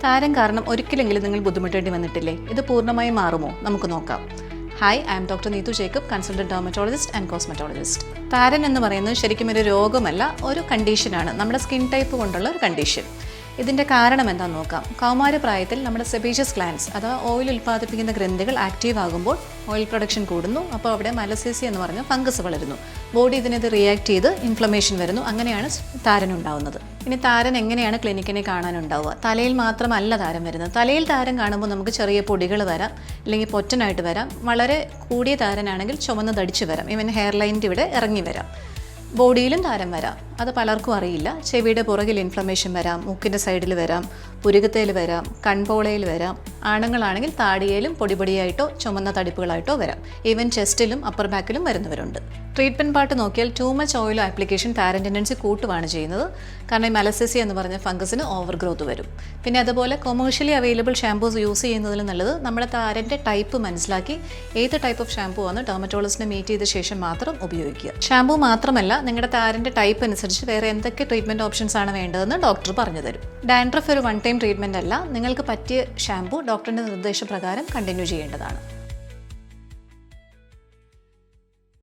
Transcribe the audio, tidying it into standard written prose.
താരൻ കാരണം ഒരിക്കലെങ്കിലും നിങ്ങൾ ബുദ്ധിമുട്ടേണ്ടി വന്നിട്ടില്ലേ? ഇത് പൂർണ്ണമായും മാറുമോ? നമുക്ക് നോക്കാം. Hi, I M doctor Neethu Jacob, consultant dermatologist and cosmetologist. താരൻ എന്ന് പറയുന്നത് ശരിക്കും ഒരു രോഗമല്ല, ഒരു കണ്ടീഷനാണ്. നമ്മുടെ സ്കിൻ ടൈപ്പ് കൊണ്ടുള്ള ഒരു കണ്ടീഷൻ. ഇതിൻ്റെ കാരണം എന്താണെന്ന് നോക്കാം. കൗമാരപ്രായത്തിൽ നമ്മുടെ സെബേഷ്യസ് ഗ്ലാൻഡ്സ് അഥവാ ഓയിൽ ഉൽപ്പാദിപ്പിക്കുന്ന ഗ്രന്ഥികൾ ആക്റ്റീവ് ആകുമ്പോൾ ഓയിൽ പ്രൊഡക്ഷൻ കൂടുന്നു. അപ്പോൾ അവിടെ മലസേസി എന്ന് പറഞ്ഞ ഫംഗസ് വളരുന്നു. ബോഡി ഇതിനെത് റിയാക്ട് ചെയ്ത് ഇൻഫ്ലമേഷൻ വരുന്നു. അങ്ങനെയാണ് താരൻ ഉണ്ടാവുന്നത്. ഇനി താരൻ എങ്ങനെയാണ് ക്ലിനിക്കിനെ കാണാനുണ്ടാവുക? തലയിൽ മാത്രമല്ല താരൻ വരുന്നത്. തലയിൽ താരൻ കാണുമ്പോൾ നമുക്ക് ചെറിയ പൊടികൾ വരാം, അല്ലെങ്കിൽ പൊറ്റനായിട്ട് വരാം. വളരെ കൂടിയ താരനാണെങ്കിൽ ചുമന്നതടിച്ച് വരാം. ഈവൻ ഹെയർ ലൈനിൻ്റെ ഇവിടെ ഇറങ്ങി വരാം. ബോഡിയിലും താരൻ വരാം. അത് പലർക്കും അറിയില്ല. ചെവിയുടെ പുറകിൽ ഇൻഫ്ലമേഷൻ വരാം, മൂക്കിൻ്റെ സൈഡിൽ വരാം, പുരുകത്തേൽ വരാം, കൺപോളയിൽ വരാം. ആണുങ്ങളാണെങ്കിൽ താടിയേലും പൊടിപൊടിയായിട്ടോ ചുമന്ന തടിപ്പുകളായിട്ടോ വരാം. ഈവൻ ചെസ്റ്റിലും അപ്പർ ബാക്കിലും വരുന്നവരുണ്ട്. ട്രീറ്റ്മെൻറ്റ് പാർട്ട് നോക്കിയാൽ ടൂ മച്ച് ഓയിൽ ആപ്ലിക്കേഷൻ താരൻ ടെൻഡൻസി കൂട്ടുകയാണ് ചെയ്യുന്നത്. കാരണം ഈ മലസേസി എന്ന് പറഞ്ഞ ഫംഗസിന് ഓവർ ഗ്രോത്ത് വരും. പിന്നെ അതുപോലെ കൊമേഴ്ഷ്യലി അവൈലബിൾ ഷാംപൂസ് യൂസ് ചെയ്യുന്നതിൽ നല്ലത് നമ്മുടെ താരൻ്റെ ടൈപ്പ് മനസ്സിലാക്കി ഏത് ടൈപ്പ് ഓഫ് ഷാംപൂ ആണ് ഡെർമറ്റോളജിസ്റ്റിനെ മീറ്റ് ചെയ്ത ശേഷം മാത്രം ഉപയോഗിക്കുക. ഷാംപൂ മാത്രമല്ല, നിങ്ങളുടെ താരൻ്റെ ടൈപ്പ് അനുസരിച്ച് വേറെ എന്തൊക്കെ ട്രീറ്റ്മെൻറ്റ് ഓപ്ഷൻസ് ആണ് വേണ്ടതെന്ന് ഡോക്ടർ പറഞ്ഞു തരും. ഡാൻഡ്രഫ് ഒരു വൺ ടൈം ട്രീറ്റ്മെൻറ്റ് അല്ല. നിങ്ങൾക്ക് പറ്റിയ ഷാംപൂ ഡോക്ടറിൻ്റെ നിർദ്ദേശപ്രകാരം കണ്ടിന്യൂ ചെയ്യേണ്ടതാണ്.